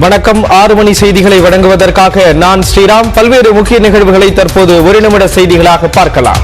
வணக்கம். 6 மணி செய்திகளை வழங்குவதற்காக நான் ஸ்ரீராம். பல்வேறு முக்கிய நிகழ்வுகளை தற்போது ஒரு நிமிட செய்திகளாக பார்க்கலாம்.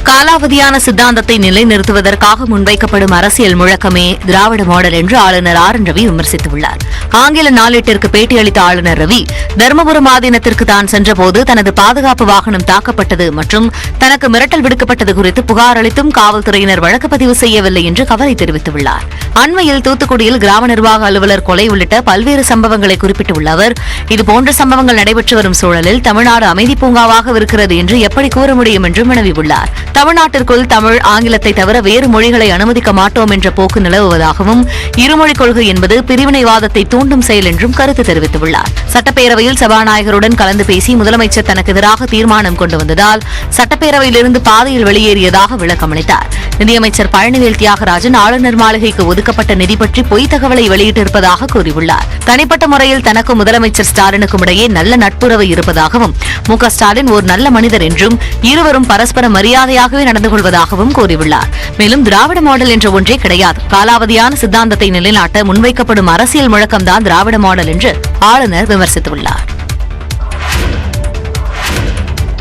காலாவதியான சித்தாந்தத்தை நிலைநிறுத்துவதற்காக முன்வைக்கப்படும் அரசியல் முழக்கமே திராவிட மாடல் என்று ஆளுநர் ஆர் என் ரவி விமர்சித்துள்ளார். ஆங்கில நாளேட்டிற்கு பேட்டியளித்த ஆளுநர் ரவி, தர்மபுரம் ஆதீனத்திற்கு தான் சென்றபோது தனது பாதுகாப்பு வாகனம் தாக்கப்பட்டது மற்றும் தனக்கு மிரட்டல் விடுக்கப்பட்டது குறித்து புகார் அளித்தும் காவல்துறையினர் வழக்கு பதிவு செய்யவில்லை என்று கவலை தெரிவித்துள்ளார். அண்மையில் தூத்துக்குடியில் கிராம நிர்வாக அலுவலர் கொலை உள்ளிட்ட பல்வேறு சம்பவங்களை குறிப்பிட்டுள்ள அவர், இதுபோன்ற சம்பவங்கள் நடைபெற்று வரும் சூழலில் தமிழ்நாடு அமைதி பூங்காவாக இருக்கிறது என்று எப்படி கூற முடியும் என்று வினவியுள்ளார். தமிழ்நாட்டிற்குள் தமிழ், ஆங்கிலத்தை தவிர வேறு மொழிகளை அனுமதிக்க மாட்டோம் என்ற போக்கு நிலவுவதாகவும், இருமொழிக் கொள்கை என்பது பிரிவினைவாதத்தை தூண்டும் செயல் என்றும் கருத்து தெரிவித்துள்ளார். சட்டப்பேரவையில் சபாநாயகருடன் கலந்து பேசி முதலமைச்சர் தனக்கு எதிராக தீர்மானம் கொண்டு வந்ததால் சட்டப்பேரவையிலிருந்து பாதையில் வெளியேறியதாக விளக்கமளித்தார். நிதியமைச்சர் பழனிவேல் தியாகராஜன் ஆளுநர் மாளிகைக்கு ஒதுக்கப்பட்ட நிதி பற்றி பொய் தகவலை வெளியிட்டிருப்பதாக கூறியுள்ளார். தனிப்பட்ட முறையில் தனக்கும் முதலமைச்சர் ஸ்டாலினுக்கும் இடையே நல்ல நட்புறவு இருப்பதாகவும், மு க ஸ்டாலின் ஒரு நல்ல மனிதர் என்றும், இருவரும் பரஸ்பர மரியாதையாகவே நடந்து கொள்வதாகவும் கூறியுள்ளார். மேலும் திராவிட மாடல் என்ற ஒன்றே கிடையாது, காலாவதியான சித்தாந்தத்தை நிலைநாட்ட முன்வைக்கப்படும் அரசியல் முழக்கம்தான் திராவிட மாடல் என்று ஆளுநர் விமர்சித்துள்ளார்.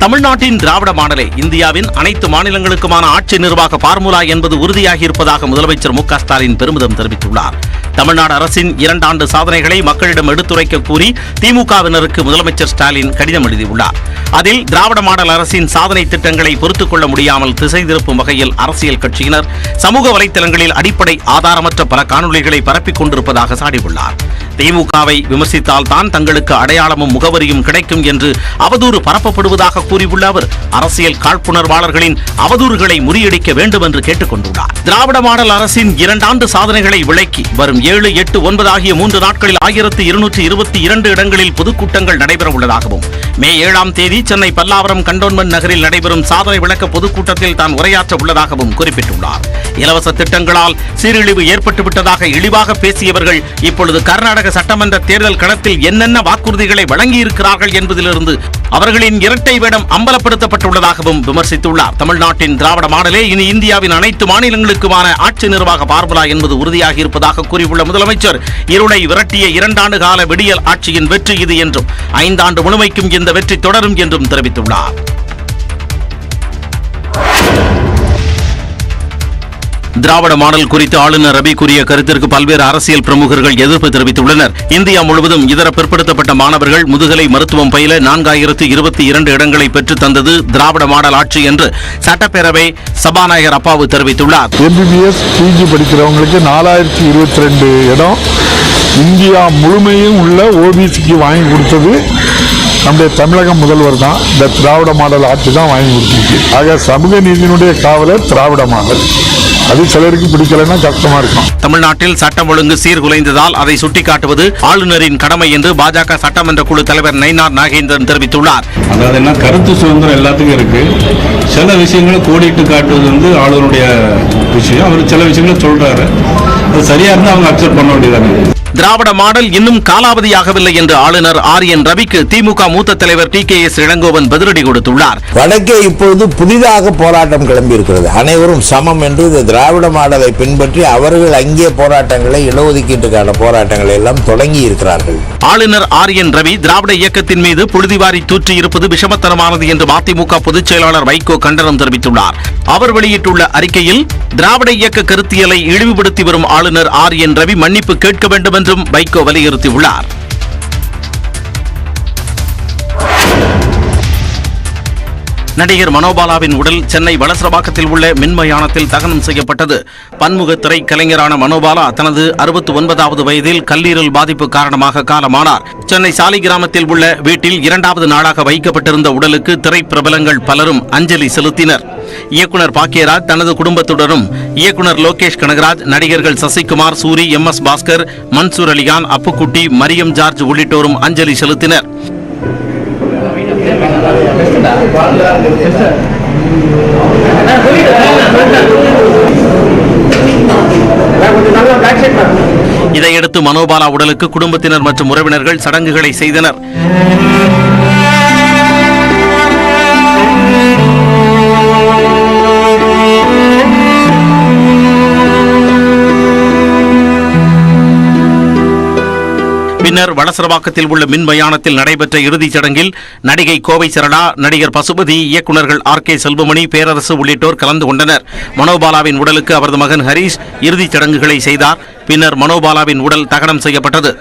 தமிழ்நாட்டின் திராவிட மாடலே இந்தியாவின் அனைத்து மாநிலங்களுக்குமான ஆட்சி நிர்வாக பார்முலா என்பது உறுதியாகி இருப்பதாக முதலமைச்சர் மு க ஸ்டாலின் பெருமிதம் தெரிவித்துள்ளார். தமிழ்நாடு அரசின் 2 ஆண்டு சாதனைகளை மக்களிடம் எடுத்துரைக்க கூறி திமுகவினருக்கு முதலமைச்சர் ஸ்டாலின் கடிதம் எழுதியுள்ளார். அதில் திராவிட மாடல் அரசின் சாதனை திட்டங்களை பொறுத்துக் கொள்ள முடியாமல் திசை திருப்பும் வகையில் அரசியல் கட்சியினர் சமூக வலைதளங்களில் அடிப்படை ஆதாரமற்ற பல காணொலிகளை பரப்பிக் கொண்டிருப்பதாக சாடியுள்ளார். திமுகவை விமர்சித்தால் தான் தங்களுக்கு அடையாளமும் முகவரியும் கிடைக்கும் என்று அவதூறு பரப்பப்படுவதாக கூறியுள்ள அவர், அரசியல் காழ்ப்புணர்வாளர்களின் அவதூறுகளை முறியடிக்க வேண்டும் என்று கேட்டுக் கொண்டுள்ளார். திராவிட மாடல் அரசின் 2 ஆண்டு சாதனைகளை விளக்கி வரும் 7, 8, 9 ஆகிய 3 நாட்களில் 1222 இடங்களில் பொதுக்கூட்டங்கள் நடைபெற உள்ளதாகவும், மே 7ஆம் தேதி சென்னை பல்லாவரம் கண்டோன்மென்ட் நகரில் நடைபெறும் சாதனை விளக்க பொதுக்கூட்டத்தில் தான் உரையாற்ற உள்ளதாகவும் குறிப்பிட்டுள்ளார். இலவச திட்டங்களால் சீரழிவு ஏற்பட்டுவிட்டதாக இழிவாக பேசியவர்கள் இப்பொழுது கர்நாடக சட்டமன்ற தேர்தல் களத்தில் என்னென்ன வாக்குறுதிகளை வழங்கியிருக்கிறார்கள் என்பதிலிருந்து அவர்களின் இரட்டை வேடம் அம்பலப்படுத்தப்பட்டுள்ளதாகவும் விமர்சித்துள்ளார். தமிழ்நாட்டின் திராவிட மாடலே இனி இந்தியாவின் அனைத்து மாநிலங்களுக்குமான ஆட்சி நிர்வாக பார்முலா என்பது உறுதியாகி இருப்பதாக கூறியுள்ள முதலமைச்சர், இருளை விரட்டிய 2 ஆண்டு கால விடியல் ஆட்சியின் வெற்றி இது என்றும், 5 ஆண்டு முழுமைக்கும் இந்த வெற்றி தொடரும் என்றும் தெரிவித்துள்ளார். திராவிட மாடல் குறித்து ஆளுநர் ரவி கூறிய கருத்திற்கு பல்வேறு அரசியல் பிரமுகர்கள் எதிர்ப்பு தெரிவித்துள்ளனர். இந்தியா முழுவதும் இதர பிற்படுத்தப்பட்ட மாணவர்கள் முதுகலை மருத்துவம் பயில 4022 இடங்களை பெற்றுத் தந்தது திராவிட மாடல் ஆட்சி என்று சட்டப்பேரவை சபாநாயகர் அப்பாவு தெரிவித்துள்ளார். MBBS PG படிக்கிறவங்களுக்கு 4022 இடம் இந்தியா முழுமையும் உள்ள OBCக்கு வாங்கி கொடுத்தது நம்முடைய தமிழக முதல்வர் தான். இந்த திராவிட மாடல் ஆட்சி தான் வாங்கி கொடுத்துருக்கு. ஆக சமூக நீதியினுடைய காவலர் திராவிட மாடல். அது சிலருக்கு பிடிக்கலன்னா கஷ்டமா இருக்கும். தமிழ்நாட்டில் சட்டம் ஒழுங்கு சீர்குலைந்ததால் அதை சுட்டிக்காட்டுவது ஆளுநரின் கடமை என்று பாஜக சட்டமன்ற குழு தலைவர் நயினார் நாகேந்திரன் தெரிவித்துள்ளார். அதாவது என்ன, கருத்து சுதந்திரம் எல்லாத்துக்கும் இருக்கு. சில விஷயங்களை கோடிட்டு காட்டுவது ஆளுநருடைய விஷயம். அவர் சில விஷயங்களை சொல்றாரு, அது சரியா இருந்தா அவங்க அக்செப்ட் பண்ண வேண்டியதானே. திராவிட மாடல் இன்னும் காலாவதியாகவில்லை என்று ஆளுநர் ஆர் என் ரவிக்கு திமுக மூத்த தலைவர் TKS இளங்கோவன் பதிலடி கொடுத்துள்ளார். வடக்கே இப்பொழுது புதிதாக போராட்டம் கிளம்பி இருக்கிறது. அனைவரும் சமம் என்று இந்த திராவிட மாடலை பின்பற்றி அவர்கள் அங்கே போராட்டங்களை, இடஒதுக்கீட்டுக்கான போராட்டங்களை எல்லாம் தொடங்கி இருக்கிறார்கள். ஆளுநர் ஆர் என் ரவி திராவிட இயக்கத்தின் மீது புழுதிவாரி தூற்றி இருப்பது விஷமத்தனமானது என்று மதிமுக பொதுச் செயலாளர் வைகோ கண்டனம் தெரிவித்துள்ளார். அவர் வெளியிட்டுள்ள அறிக்கையில், திராவிட இயக்க கருத்தியலை இழிவுபடுத்தி வரும் ஆளுநர் ஆர் என் ரவி மன்னிப்பு கேட்க வேண்டும் என்றும் வைகோ வலியுறுத்தியுள்ளார். நடிகர் மனோபாலாவின் உடல் சென்னை வளசரவாக்கத்தில் உள்ள மின்மயானத்தில் தகனம் செய்யப்பட்டது. பன்முக திரை கலைஞரான மனோபாலா தனது 69வது வயதில் கல்லீரல் பாதிப்பு காரணமாக காலமானார். சென்னை சாலி கிராமத்தில் உள்ள வீட்டில் 2வது நாளாக வைக்கப்பட்டிருந்த உடலுக்கு திரை பிரபலங்கள் பலரும் அஞ்சலி செலுத்தினர். இயக்குனர் பாக்கியராஜ் தனது குடும்பத்துடனும், இயக்குனர் லோகேஷ் கனகராஜ், நடிகர்கள் சசிகுமார், சூரி, MS பாஸ்கர், மன்சூர் அலிகான், அப்புக்குட்டி, மரியம் ஜார்ஜ் உள்ளிட்டோரும் அஞ்சலி செலுத்தினர். இதையடுத்து மனோபாலா உடலுக்கு குடும்பத்தினர் மற்றும் உறவினர்கள் சடங்குகளை செய்தனர். பின்னர் வளசரவாக்கத்தில் உள்ள மின் மயானத்தில் நடைபெற்ற இறுதிச் சடங்கில் நடிகை கோவை சரளா, நடிகர் பசுபதி, இயக்குநர்கள் R.K. செல்வமணி, பேரரசு உள்ளிட்டோர் கலந்து கொண்டனர். மனோபாலாவின் உடலுக்கு அவரது மகன் ஹரீஷ் இறுதிச் சடங்குகளை செய்தார். பின்னர் மனோபாலாவின் உடல் தகனம் செய்யப்பட்டது.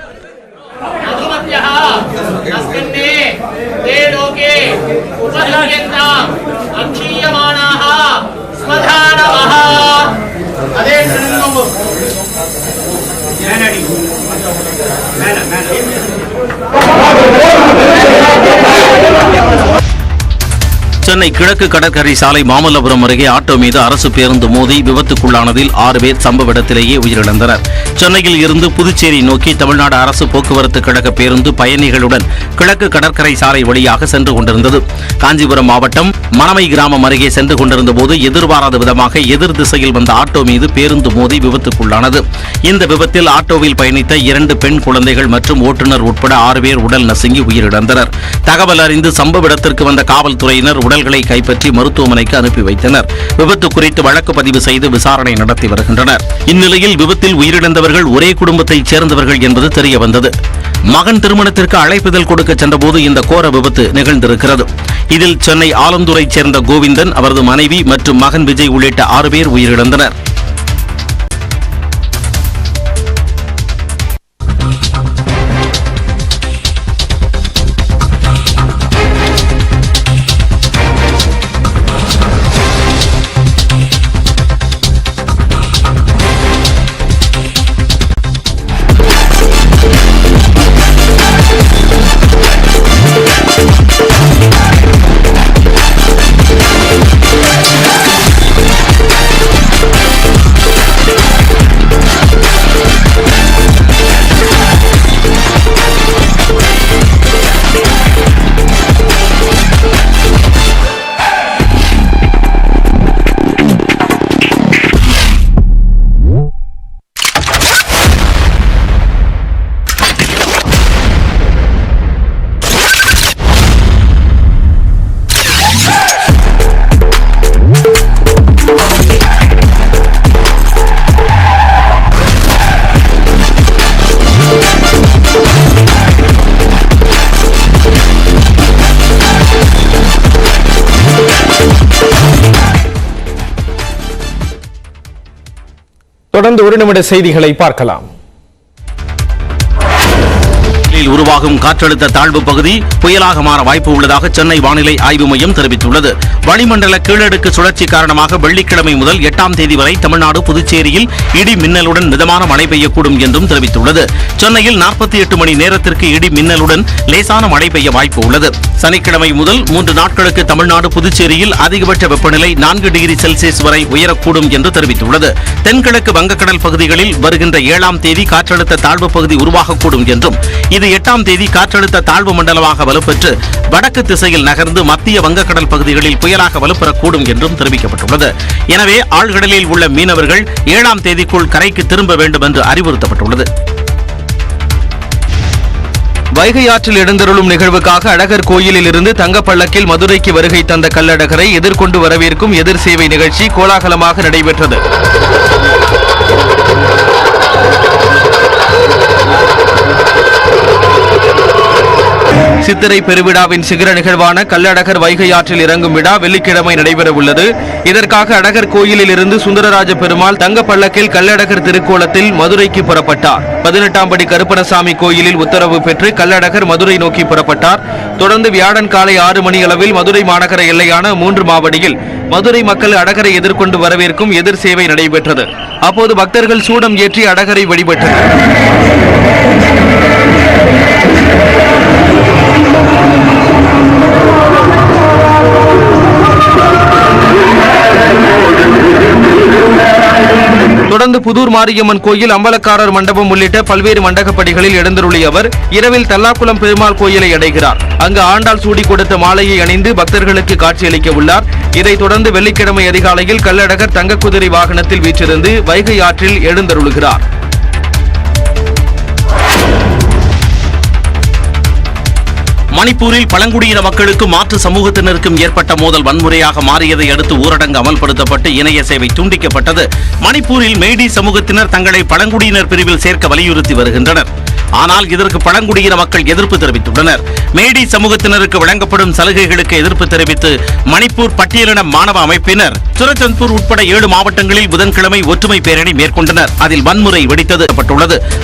சென்னை கிழக்கு கடற்கரை சாலை மாமல்லபுரம் அருகே ஆட்டோ மீது அரசு பேருந்து மோதி விபத்துக்குள்ளானதில் 6 பேர் சம்பவ இடத்திலேயே உயிரிழந்தனர். சென்னையில் இருந்து புதுச்சேரி நோக்கி தமிழ்நாடு அரசு போக்குவரத்து கழக பேருந்து பயணிகளுடன் கிழக்கு கடற்கரை சாலை வழியாக சென்று கொண்டிருந்தது. காஞ்சிபுரம் மாவட்டம் மணமை கிராமம் அருகே சென்று கொண்டிருந்த போது எதிர்பாராத விதமாக எதிர் திசையில் வந்த ஆட்டோ மீது பேருந்து மோதி விபத்துக்குள்ளானது. இந்த விபத்தில் ஆட்டோவில் பயணித்த 2 பெண் குழந்தைகள் மற்றும் ஓட்டுநர் உட்பட 6 பேர் உடல் நசுங்கி உயிரிழந்தனர். தகவல் அறிந்து சம்பவ இடத்திற்கு வந்த காவல்துறையினர் உடல்களை கைப்பற்றி மருத்துவமனைக்கு அனுப்பி வைத்தனர். விபத்து குறித்து வழக்கு பதிவு செய்து விசாரணை நடத்தி வருகின்றனர். இந்நிலையில் விபத்தில் உயிரிழந்தவர்கள் ஒரே குடும்பத்தைச் சேர்ந்தவர்கள் என்பது தெரியவந்தது. மகன் திருமணத்திற்கு அழைப்பிதழ் கொடுக்க சென்றபோது இந்த கோர விபத்து நிகழ்ந்திருக்கிறது. இதில் சென்னை ஆலந்தூரைச் சேர்ந்த கோவிந்தன், அவரது மனைவி மற்றும் மகன் விஜய் உள்ளிட்ட 6 பேர் உயிரிழந்தனர். தொடர்ந்து 1 நிமிட செய்திகளை பார்க்கலாம். உருவாகும் காற்றழுத்த தாழ்வு பகுதி புயலாக மாற வாய்ப்பு உள்ளதாக சென்னை வானிலை ஆய்வு மையம் தெரிவித்துள்ளது. வளிமண்டல கீழடுக்கு சுழற்சி காரணமாக வெள்ளிக்கிழமை முதல் 8ஆம் தேதி வரை தமிழ்நாடு, புதுச்சேரியில் இடி மின்னலுடன் மிதமான மழை பெய்யக்கூடும் என்றும் தெரிவித்துள்ளது. சென்னையில் 48 மணி நேரத்திற்கு இடி மின்னலுடன் லேசான மழை பெய்ய வாய்ப்பு உள்ளது. சனிக்கிழமை முதல் 3 நாட்களுக்கு தமிழ்நாடு, புதுச்சேரியில் அதிகபட்ச வெப்பநிலை 4 டிகிரி செல்சியஸ் வரை உயரக்கூடும் என்று தெரிவித்துள்ளது. தென்கிழக்கு வங்கக்கடல் பகுதிகளில் வருகின்ற 7ஆம் தேதி காற்றழுத்த தாழ்வு பகுதி உருவாகக்கூடும் என்றும் இது 8ஆம் தேதி காற்றழுத்த தாழ்வு மண்டலமாக வலுப்பெற்று வடக்கு திசையில் நகர்ந்து மத்திய வங்கக்கடல் பகுதிகளில் புயலாக வலுப்பெறக்கூடும் என்றும் தெரிவிக்கப்பட்டுள்ளது. எனவே ஆழ்கடலில் உள்ள மீனவர்கள் 7ஆம் தேதிக்குள் கரைக்கு திரும்ப வேண்டும் என்று அறிவுறுத்தப்பட்டுள்ளது. வைகை ஆற்றில் எழுந்தருளும் நிகழ்வுக்காக அழகர் கோயிலில் இருந்து தங்கப்பள்ளக்கில் மதுரைக்கு வருகை தந்த கள்ளழகரை எதிர்கொண்டு வரவேற்கும் எதிர் சேவை நிகழ்ச்சி கோலாகலமாக நடைபெற்றது. சித்திரை பெருவிழாவின் சிகர நிகழ்வான கள்ளழகர் வைகை ஆற்றில் இறங்கும் விழா வெள்ளிக்கிழமை நடைபெற உள்ளது. இதற்காக அழகர் கோயிலில் இருந்து சுந்தரராஜ பெருமாள் தங்க பல்லக்கில் கள்ளழகர் திருக்கோலத்தில் மதுரைக்கு புறப்பட்டார். 18ஆம் படி கருப்பணசாமி கோயிலில் உத்தரவு பெற்று கள்ளழகர் மதுரை நோக்கி புறப்பட்டார். தொடர்ந்து வியாழன் காலை 6 மணி அளவில் மதுரை மாநகர எல்லையான 3 மாவடியில் மதுரை மக்கள் அழகரை எதிர்கொண்டு வரவேற்கும் எதிர் சேவை நடைபெற்றது. அப்போது பக்தர்கள் சூடம் ஏற்றி அழகரை வழிபட்டனர். தொடர்ந்து புதூர் மாரியம்மன் கோயில், அம்பலக்காரர் மண்டபம் உள்ளிட்ட பல்வேறு மண்டகப்படிகளில் எழுந்தருளிய அவர் இரவில் தல்லாக்குளம் பெருமாள் கோயிலை அடைகிறார். அங்கு ஆண்டாள் சூடி கொடுத்த மாலையை அணிந்து பக்தர்களுக்கு காட்சியளிக்க உள்ளார். இதைத் தொடர்ந்து வெள்ளிக்கிழமை அதிகாலையில் கள்ளழகர் தங்க குதிரை வாகனத்தில் வீற்றிருந்து வைகை ஆற்றில் எழுந்தருளுகிறார். மணிப்பூரில் பழங்குடியின மக்களுக்கும் மாற்று சமூகத்தினருக்கும் ஏற்பட்ட மோதல் வன்முறையாக மாறியதை அடுத்து ஊரடங்கு அமல்படுத்தப்பட்டு இணைய சேவை துண்டிக்கப்பட்டது. மணிப்பூரில் மெய்டி சமூகத்தினர் தங்களை பழங்குடியினர் பிரிவில் சேர்க்க வலியுறுத்தி வருகின்றனர். ஆனால் இதற்கு பழங்குடியின மக்கள் எதிர்ப்பு தெரிவித்துள்ளனர். மேடி சமூகத்தினருக்கு வழங்கப்படும் சலுகைகளுக்கு எதிர்ப்பு தெரிவித்து மணிப்பூர் பட்டியலின மாணவ அமைப்பினர் சுரச்சந்த்பூர் உட்பட 7 மாவட்டங்களில் புதன்கிழமை ஒற்றுமை பேரணி மேற்கொண்டனர். அதில் வன்முறை வெடித்தது.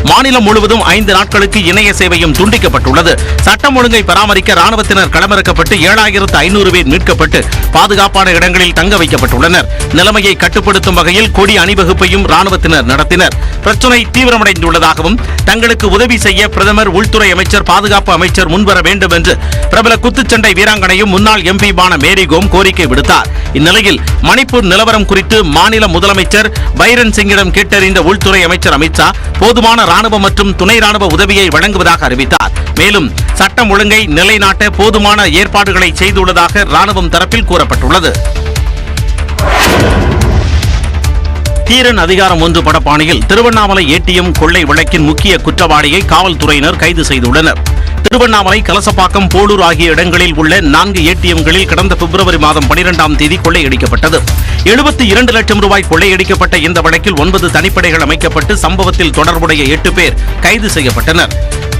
மாநிலம் முழுவதும் 5 நாட்களுக்கு இணைய சேவையும் துண்டிக்கப்பட்டுள்ளது. சட்டம் ஒழுங்கை பராமரிக்க ராணுவத்தினர் களமிறக்கப்பட்டு 7500 பேர் மீட்கப்பட்டு பாதுகாப்பான இடங்களில் தங்க வைக்கப்பட்டுள்ளனர். நிலைமையை கட்டுப்படுத்தும் வகையில் கொடி அணிவகுப்பையும் ராணுவத்தினர் நடத்தினர். பிரச்சனை தீவிரமடைந்துள்ளதாகவும் தங்களுக்கு உதவி செய்ய பிரதமர், உள்துறை அமைச்சர், பாதுகாப்பு அமைச்சர் முன்வர வேண்டும் என்று பிரபல குத்துச்சண்டை வீராங்கனையும் முன்னாள் எம்பியுமான மேரி கோம் கோரிக்கை விடுத்தார். இந்நிலையில் மணிப்பூர் நிலவரம் குறித்து மாநில முதலமைச்சர் பைரன் சிங்கிடம் கேட்டறிந்த உள்துறை அமைச்சர் அமித்ஷா போதுமான ராணுவ மற்றும் துணை ராணுவ உதவியை வழங்குவதாக அறிவித்தார். மேலும் சட்டம் ஒழுங்கை நிலைநாட்ட போதுமான ஏற்பாடுகளை செய்துள்ளதாக ராணுவம் தரப்பில் கூறப்பட்டுள்ளது. தீரன் அதிகாரம் 1 படப்பாணியில் திருவண்ணாமலை ஏடிஎம் கொள்ளை வழக்கின் முக்கிய குற்றவாளியை காவல்துறையினர் கைது செய்துள்ளனர். திருவண்ணாமலை, கலசப்பாக்கம், போலூர் ஆகிய இடங்களில் உள்ள 4 ஏடிஎம்களில் கடந்த பிப்ரவரி மாதம் 12ஆம் தேதி கொள்ளையடிக்கப்பட்டது. 72 லட்சம் ரூபாய் கொள்ளையடிக்கப்பட்ட இந்த வழக்கில் 9 தனிப்படைகள் அமைக்கப்பட்டு சம்பவத்தில் தொடர்புடைய 8 பேர் கைது செய்யப்பட்டனர்.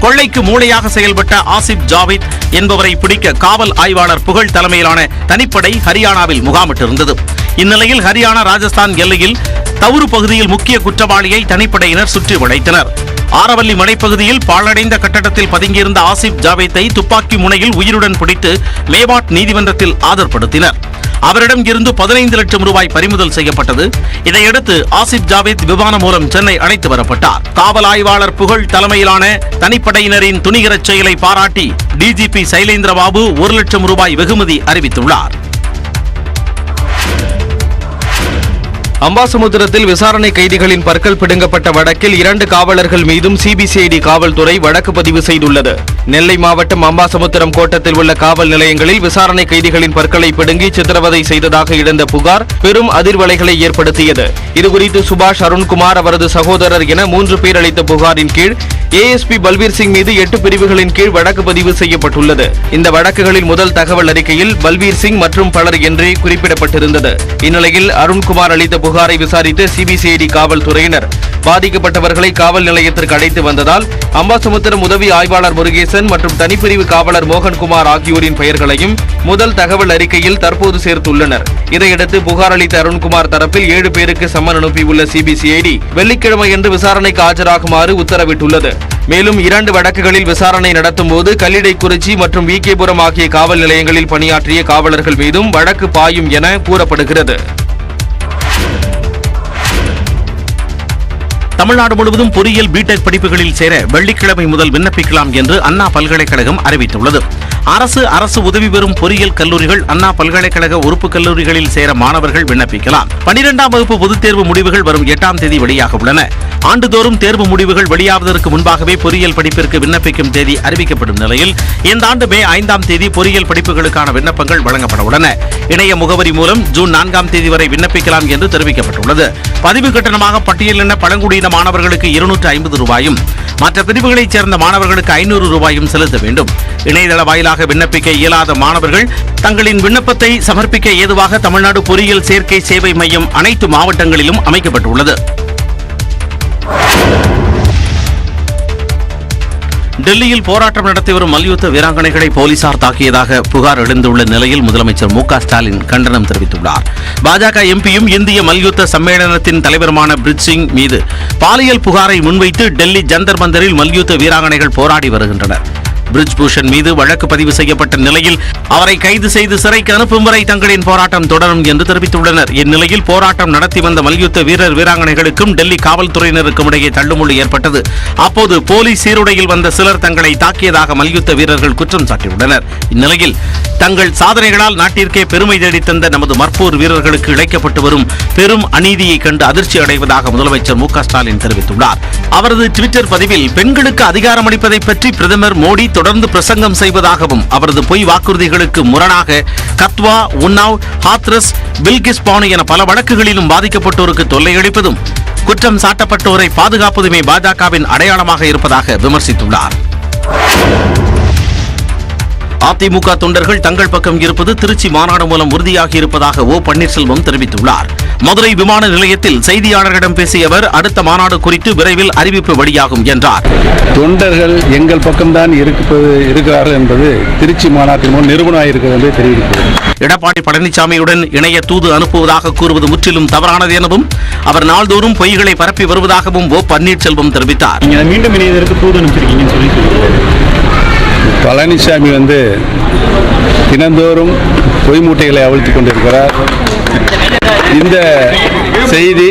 கொள்ளைக்கு மூளையாக செயல்பட்ட ஆசிப் ஜாவித் என்பவரை பிடிக்க காவல் ஆய்வாளர் புகழ் தலைமையிலான தனிப்படை ஹரியானாவில் முகாமிட்டிருந்தது. இந்நிலையில் ஹரியானா, ராஜஸ்தான் எல்லையில் தவுரு பகுதியில் முக்கிய குற்றவாளியை தனிப்படையினர் சுற்றி வளைத்தனர். ஆரவல்லி மலைப்பகுதியில் பாழடைந்த கட்டடத்தில் பதுங்கியிருந்த ஆசிப் ஜாவேத்தை துப்பாக்கி முனையில் உயிருடன் பிடித்து மேவாட் நீதிமன்றத்தில் ஆஜர்படுத்தினர். அவரிடம் இருந்து 15 லட்சம் ரூபாய் பறிமுதல் செய்யப்பட்டது. இதையடுத்து ஆசிப் ஜாவேத் விமானம் மூலம் சென்னை அழைத்து வரப்பட்டார். காவல் ஆய்வாளர் புகழ் தலைமையிலான தனிப்படையினரின் துணிகரச் செயலை பாராட்டி டிஜிபி சைலேந்திரபாபு 1 லட்சம் ரூபாய் வெகுமதி அறிவித்துள்ளார். அம்பாசமுத்திரத்தில் விசாரணை கைதிகளின் பற்கள் பிடுங்கப்பட்ட வழக்கில் 2 காவலர்கள் மீதும் சிபிசிஐடி காவல்துறை வழக்கு பதிவு செய்துள்ளது. நெல்லை மாவட்டம் அம்பாசமுத்திரம் கோட்டத்தில் உள்ள காவல் நிலையங்களில் விசாரணை கைதிகளின் பற்களை பிடுங்கி சித்திரவதை செய்ததாக எழுந்த புகார் பெரும் அதிர்வலைகளை ஏற்படுத்தியது. இதுகுறித்து சுபாஷ், அருண்குமார், அவரது சகோதரர் என 3 பேர் அளித்த புகாரின் கீழ் ஏஎஸ்பி பல்பீர் சிங் மீது 8 பிரிவுகளின் கீழ் வழக்கு பதிவு செய்யப்பட்டுள்ளது. இந்த வழக்குகளின் முதல் தகவல் அறிக்கையில் பல்பீர் சிங் மற்றும் பலர் என்றே குறிப்பிடப்பட்டிருந்தது. இந்நிலையில் அருண்குமார் அளித்த புகாரை விசாரித்த சிபிசிஐடி காவல்துறையினர் பாதிக்கப்பட்டவர்களை காவல் நிலையத்திற்கு அழைத்து வந்ததால் அம்பாசமுத்திரம் உதவி ஆய்வாளர் முருகேசன் மற்றும் தனிப்பிரிவு காவலர் மோகன்குமார் ஆகியோரின் பெயர்களையும் முதல் தகவல் அறிக்கையில் தற்போது சேர்த்துள்ளனர். இதையடுத்து புகார் அளித்த அருண்குமார் தரப்பில் 7 பேருக்கு சம்மன் அனுப்பியுள்ள சிபிசிஐடி வெள்ளிக்கிழமையன்று விசாரணைக்கு ஆஜராகுமாறு உத்தரவிட்டுள்ளது. மேலும் 2 வழக்குகளில் விசாரணை நடத்தும் போது கல்லிடைக்குறிச்சி மற்றும் விகேபுரம் ஆகிய காவல் நிலையங்களில் பணியாற்றிய காவலர்கள் மீதும் வழக்கு பாயும் என கூறப்படுகிறது. தமிழ்நாடு முழுவதும் பொறியியல் பிடெக் படிப்புகளில் சேர வெள்ளிக்கிழமை முதல் விண்ணப்பிக்கலாம் என்று அண்ணா பல்கலைக்கழகம் அறிவித்துள்ளது. அரசு உதவி பெறும் பொறியியல் கல்லூரிகள், அண்ணா பல்கலைக்கழக உறுப்பு கல்லூரிகளில் சேர மாணவர்கள் விண்ணப்பிக்கலாம். 12ஆம் வகுப்பு பொதுத் தேர்வு முடிவுகள் வரும் 8ஆம் தேதி வெளியாக உள்ளன. ஆண்டுதோறும் தேர்வு முடிவுகள் வெளியாவதற்கு முன்பாகவே பொறியியல் படிப்பிற்கு விண்ணப்பிக்கும் தேதி அறிவிக்கப்படும் நிலையில் இந்த ஆண்டு மே 5ஆம் தேதி பொறியியல் படிப்புகளுக்கான விண்ணப்பங்கள் வழங்கப்பட உள்ளன. இணைய முகவரி மூலம் ஜூன் 4ஆம் தேதி வரை விண்ணப்பிக்கலாம் என்று தெரிவிக்கப்பட்டுள்ளது. பதிவு கட்டணமாக பட்டியலின பழங்குடியின மாணவர்களுக்கு 250 ரூபாயும், மற்ற பிரிவுகளைச் சேர்ந்த மாணவர்களுக்கு 500 ரூபாயும் செலுத்த வேண்டும். இணையதள வாயிலாக விண்ணப்பிக்க இயலாத மாணவர்கள் தங்களின் விண்ணப்பத்தை சமர்ப்பிக்க ஏதுவாக தமிழ்நாடு பொறியியல் சேர்க்கை சேவை மையம் அனைத்து மாவட்டங்களிலும் அமைக்கப்பட்டுள்ளது. டெல்லியில் போராட்டம் நடத்தி வரும் மல்யுத்த வீராங்கனைகளை போலீசார் தாக்கியதாக புகார் எழுந்துள்ள நிலையில் முதலமைச்சர் மு க ஸ்டாலின் கண்டனம் தெரிவித்துள்ளார். பாஜக எம்பியும் இந்திய மல்யுத்த சம்மேளனத்தின் தலைவருமான பிரிஜ் சிங் மீது பாலியல் புகாரை முன்வைத்து டெல்லி ஜந்தர் மந்தரில் மல்யுத்த வீராங்கனைகள் போராடி வருகின்றனர். பிரிஜ் பூஷன் மீது வழக்கு பதிவு செய்யப்பட்ட நிலையில் அவரை கைது செய்து சிறைக்கு அனுப்பும் வரை தங்களின் போராட்டம் தொடரும் என்று தெரிவித்துள்ளனர். இந்நிலையில் போராட்டம் நடத்தி வந்த மல்யுத்த வீரர் வீராங்கனைகளுக்கும் டெல்லி காவல்துறையினருக்கும் இடையே தள்ளுமுள்ளு ஏற்பட்டது. அப்போது போலீஸ் சீருடையில் வந்த சிலர் தங்களை தாக்கியதாக மல்யுத்த வீரர்கள் குற்றம் சாட்டியுள்ளனர். இந்நிலையில் தங்கள் சாதனைகளால் நாட்டிற்கே பெருமை தேடித்தந்த நமது மற்போர் வீரர்களுக்கு இழைக்கப்பட்டு வரும் பெரும் அநீதியை கண்டு அதிர்ச்சி அடைவதாக முதலமைச்சர் மு க ஸ்டாலின் தெரிவித்துள்ளார். அவரது ட்விட்டர் பதிவில் பெண்களுக்கு அதிகாரம் அளிப்பதை பற்றி பிரதமர் மோடி தொடர்ந்து பிரசங்கம் செய்வதாகவும் அவரது பொய் வாக்குறுதிகளுக்கு முரணாக கத்வா, உன்னாவ், ஹாத்ரஸ், பில்கிஸ் பானு என பல வழக்குகளிலும் பாதிக்கப்பட்டோருக்கு தொல்லையளிப்பதும் குற்றம் சாட்டப்பட்டோரை பாதுகாப்பதுமே பாஜகவின் அடையாளமாக இருப்பதாக விமர்சித்துள்ளார். அதிமுக தொண்டர்கள் தங்கள் பக்கம் இருப்பது திருச்சி மாநாடு மூலம் உறுதியாகி இருப்பதாக ஓ பன்னீர்செல்வம் தெரிவித்துள்ளார். மதுரை விமான நிலையத்தில் செய்தியாளர்களிடம் பேசிய அவர் அடுத்த மாநாடு குறித்து விரைவில் அறிவிப்பு வெளியாகும் என்றார். தொண்டர்கள் எங்கள் பக்கம்தான் இருக்கிறார்கள் என்பது திருச்சி மாநாட்டின் மூலம் நிரூபணமாக இருக்கிறது என்று தெரிவிக்கிறது. எடப்பாடி பழனிசாமியுடன் இணைய தூது அனுப்புவதாக கூறுவது முற்றிலும் தவறானது எனவும் அவர் நாள்தோறும் பொய்களை பரப்பி வருவதாகவும் ஓ பன்னீர்செல்வம் தெரிவித்தார். மீண்டும் இணையதற்கு தூது அனுப்பிச்சிருக்கீங்கன்னு சொல்லி பழனிசாமி தினந்தோறும் பொய் மூட்டைகளை அவிழ்த்துக் கொண்டிருக்கிறார். இந்த செய்தி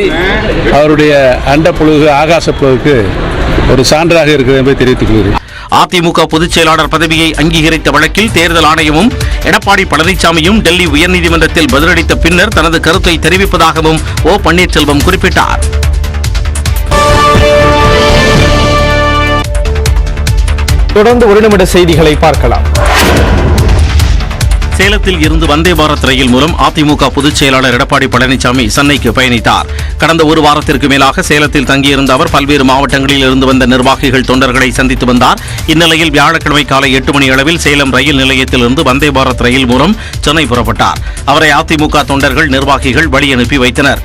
அவருடைய அண்டப்புழுகு ஆகாசப்புழுவுக்கு ஒரு சான்றாக இருக்கிறது என்பதை தெரிவித்துக் கொள்கிறேன். அதிமுக பொதுச் செயலாளர் பதவியை அங்கீகரித்த வழக்கில் தேர்தல் ஆணையமும் எடப்பாடி பழனிசாமியும் டெல்லி உயர்நீதிமன்றத்தில் பதிலளித்த பின்னர் தனது கருத்தை தெரிவிப்பதாகவும் ஓ பன்னீர்செல்வம் குறிப்பிட்டார். தொடர்ந்து ஒரு நிமிட செய்திகளை பார்க்கலாம். சேலத்தில் இருந்து வந்தே பாரத் ரயில் மூலம் அதிமுக பொதுச் செயலாளர் எடப்பாடி பழனிசாமி சென்னைக்கு பயணித்தார். கடந்த ஒரு வாரத்திற்கு மேலாக சேலத்தில் தங்கியிருந்த அவர் பல்வேறு மாவட்டங்களில் இருந்து வந்த நிர்வாகிகள் தொண்டர்களை சந்தித்து வந்தார். இந்நிலையில் வியாழக்கிழமை காலை 8 மணி அளவில் சேலம் ரயில் நிலையத்தில் இருந்து வந்தே பாரத் ரயில் மூலம் சென்னை புறப்பட்டார். அவரை அதிமுக தொண்டர்கள் நிர்வாகிகள் வழி அனுப்பி வைத்தனர்.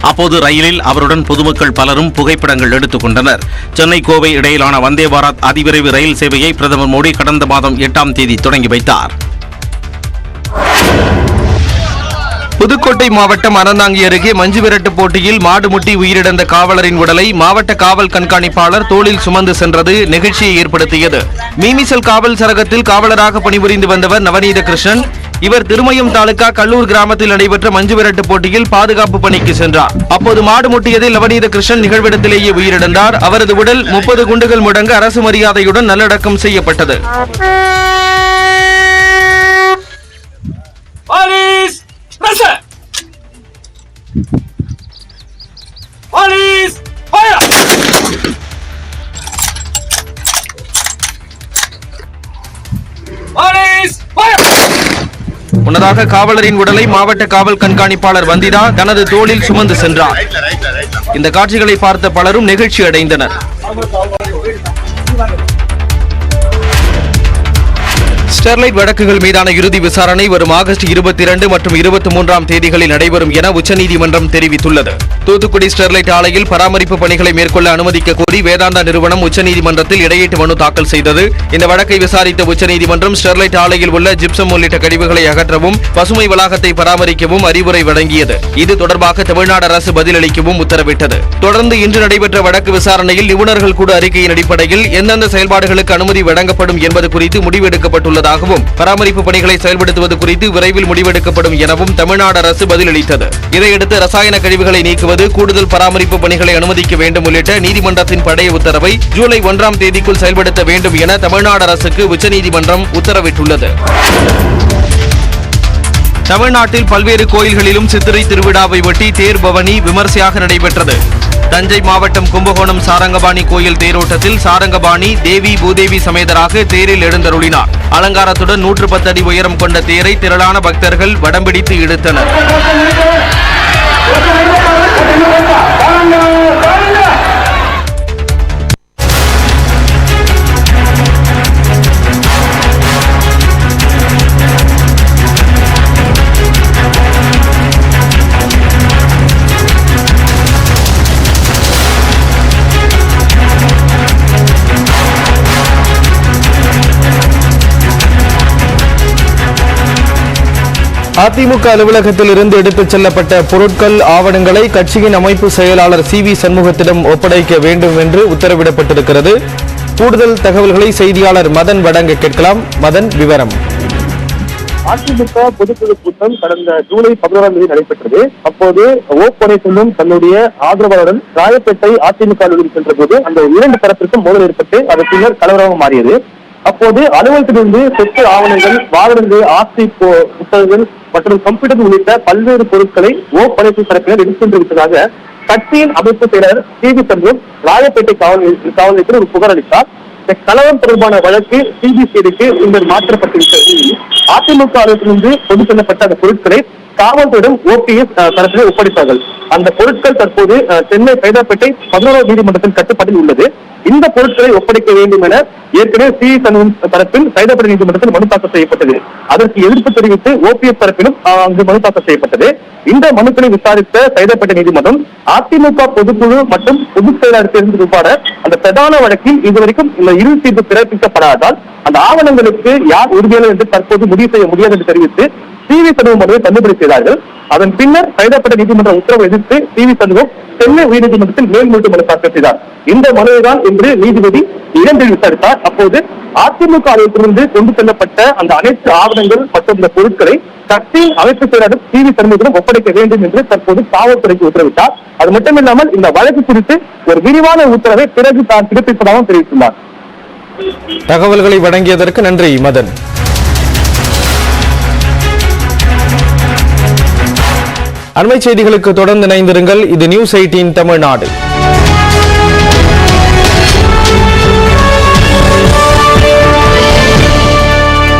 அப்போது ரயிலில் அவருடன் பொதுமக்கள் பலரும் புகைப்படங்கள் எடுத்துக் கொண்டனர். சென்னை கோவை இடையிலான வந்தே பாரத் அதிவிரைவு ரயில் சேவையை பிரதமர் மோடி கடந்த மாதம் 8ஆம் தேதி தொடங்கி வைத்தார். புதுக்கோட்டை மாவட்டம் அறந்தாங்கி அருகே மஞ்சு விரட்டு போட்டியில் மாடு முட்டி உயிரிழந்த காவலரின் உடலை மாவட்ட காவல் கண்காணிப்பாளர் தோளில் சுமந்து சென்றது நெகிழ்ச்சியை ஏற்படுத்தியது. மீமிசல் காவல் சரகத்தில் காவலராக பணிபுரிந்து வந்தவர் நவநீத கிருஷ்ணன். இவர் திருமயம் தாலுகா கல்லூர் கிராமத்தில் நடைபெற்ற மஞ்சு விரட்டு போட்டியில் பாதுகாப்பு பணிக்கு சென்றார். அப்போது மாடு முட்டியதில் நவநீத கிருஷ்ணன் நிகழ்விடத்திலேயே உயிரிழந்தார். அவரது உடல் 30 குண்டுகள் முடங்க அரசு மரியாதையுடன் நல்லடக்கம் செய்யப்பட்டது. முன்னதாக காவலரின் உடலை மாவட்ட காவல் கண்காணிப்பாளர் வந்திதா தனது தோளில் சுமந்து சென்றார். இந்த காட்சிகளை பார்த்த பலரும் நெகிழ்ச்சி அடைந்தனர். ஸ்டெர்லைட் வழக்குகள் மீதான இறுதி விசாரணை வரும் ஆகஸ்ட் 22 மற்றும் 23ஆம் தேதிகளில் நடைபெறும் என உச்சநீதிமன்றம் தெரிவித்துள்ளது. தூத்துக்குடி ஸ்டெர்லைட் ஆலையில் பராமரிப்பு பணிகளை மேற்கொள்ள அனுமதிக்க கோரி வேதாந்தா நிறுவனம் உச்சநீதிமன்றத்தில் இடையீட்டு மனு தாக்கல் செய்தது. இந்த வழக்கை விசாரித்த உச்சநீதிமன்றம் ஸ்டெர்லைட் ஆலையில் உள்ள ஜிப்சம் உள்ளிட்ட கழிவுகளை அகற்றவும் பசுமை வளாகத்தை பராமரிக்கவும் அறிவுரை வழங்கியது. இது தொடர்பாக தமிழ்நாடு அரசு பதிலளிக்கவும் உத்தரவிட்டது. தொடர்ந்து இன்று நடைபெற்ற வழக்கு விசாரணையில் நிபுணர்கள் குழு அறிக்கையின் அடிப்படையில் எந்தெந்த செயல்பாடுகளுக்கு அனுமதி வழங்கப்படும் என்பது குறித்து முடிவெடுக்கப்பட்டுள்ளதாகவும் பராமரிப்பு பணிகளை செயல்படுத்துவது குறித்து விரைவில் முடிவெடுக்கப்படும் எனவும் தமிழ்நாடு அரசு பதிலளித்தது. இதையடுத்து ரசாயன கழிவுகளை நீக்குவது, கூடுதல் பராமரிப்பு பணிகளை அனுமதிக்க வேண்டும் உள்ளிட்ட நீதிமன்றத்தின் பழைய உத்தரவை ஜூலை 1ஆம் தேதிக்குள் செயல்படுத்த வேண்டும் என தமிழ்நாடு அரசுக்கு உச்சநீதிமன்றம் உத்தரவிட்டுள்ளது. தமிழ்நாட்டில் பல்வேறு கோயில்களிலும் சித்திரை திருவிழாவை ஒட்டி தேர் பவனி விமர்சையாக நடைபெற்றது. தஞ்சை மாவட்டம் கும்பகோணம் சாரங்கபாணி கோயில் தேரோட்டத்தில் சாரங்கபாணி தேவி பூதேவி சமேதராக தேரில் எழுந்தருளினார். அலங்காரத்துடன் 110 அடி உயரம் கொண்ட தேரை திரளான பக்தர்கள் வடம்பிடித்து இழுத்தனர். அதிமுக அலுவலகத்தில் இருந்து எடுத்துச் செல்லப்பட்ட பொருட்கள், ஆவணங்களை கட்சியின் அமைப்பு செயலாளர் CV சண்முகத்திடம் ஒப்படைக்க வேண்டும் என்று உத்தரவிடப்பட்டிருக்கிறது. கூடுதல் தகவல்களை செய்தியாளர் மதன் வழங்க கேட்கலாம். மதன், விவரம். அதிமுக பொதுக்குழு கூட்டம் கடந்த ஜூலை 11ஆம் தேதி நடைபெற்றது. அப்போது ஓ பன்னீர்செல்வம் தன்னுடைய ஆதரவாளருடன் ராயப்பேட்டை அதிமுக அலுவலகம் சென்ற போது அந்த இரண்டு தரப்பிற்கும் மோதல் ஏற்பட்டு அது பின்னர் கலவரமாக மாறியது. அப்போது அலுவலகத்திலிருந்து சொத்து ஆவணங்கள், வாகனங்கள், ஆஸ்தி புத்தகங்கள் மற்றும் கம்ப்யூட்டர் உள்ளிட்ட பல்வேறு பொருட்களை ஓ பன்னீர்செல்வம் தரப்பினர் எடுத்து சென்று விட்டதாக கட்சியின் அமைப்பு செயலர் CV சண்முகம் ராயப்பேட்டை காவல் நிலையத்தில் ஒரு புகார் அளித்தார். இந்த கலவரம் தொடர்பான வழக்கு CBCIDக்கு பின்னர் மாற்றப்பட்டுவிட்டது. அதிமுக அலுவலகத்திலிருந்து கொண்டு செல்லப்பட்ட அந்த பொருட்களை காவல்துறையிடம் ஓபிஎஸ் தரப்பிலே ஒப்படைத்தார்கள். அந்த பொருட்கள் தற்போது சென்னை சைதாப்பேட்டை 11வது நீதிமன்றத்தின் கட்டுப்பாட்டில் உள்ளது. இந்த பொருட்களை ஒப்படைக்க வேண்டும் என ஏற்கனவே சி சண்முகம் தரப்பில் சைதாப்பேட்டை நீதிமன்றத்தில் மனு தாக்கல் செய்யப்பட்டது. அதற்கு எதிர்ப்பு தெரிவித்து ஓபிஎஸ் தரப்பிலும் அங்கு மனு தாக்கல் செய்யப்பட்டது. இந்த மனுக்களை விசாரித்த சைதாப்பேட்டை நீதிமன்றம் அதிமுக பொதுக்குழு மற்றும் பொதுச் செயலாளர் தேர்ந்தெடுப்பு உட்பட அந்த பிரதான வழக்கில் இதுவரைக்கும் இந்த இறுதி தீர்ப்பு பிறப்பிக்கப்படாதால் அந்த ஆவணங்களுக்கு யார் உறுதியாளர் என்று தற்போது முடிவு செய்ய முடியாது என்று தெரிவித்து சி.வி. சண்முகம் மனுவை தள்ளுபடி செய்தார்கள். அதன் பின்னர் சைதாப்பேட்டை நீதிமன்ற உத்தரவை எதிர்த்து சி.வி. சண்முகம் சென்னை உயர்நீதிமன்றத்தில் மேல்முறையீட்டு மனு தாக்கல் செய்தார். இந்த மனுவை தான் இன்று நீதிபதி இரண்டில் விசாரித்தார். அப்போது அதிமுக அலுவலகத்திலிருந்து கொண்டு செல்லப்பட்ட அந்த அனைத்து ஆவணங்கள் மற்றும் இந்த பொருட்களை கட்சியின் அமைப்பு செயலாளர் சி.வி. சண்முகத்திடம் ஒப்படைக்க வேண்டும் என்று தற்போது காவல்துறைக்கு உத்தரவிட்டார். அது மட்டுமில்லாமல் இந்த வழக்கு குறித்து ஒரு விரிவான உத்தரவை பிறகு தான் பிறப்பிப்பதாகவும் தெரிவித்துள்ளார். தகவல்களை வழங்கியதற்கு நன்றி மதன். அண்மை செய்திகளுக்கு தொடர்ந்து இணைந்திருங்கள். இது நியூஸ் 18 தமிழ்நாடு.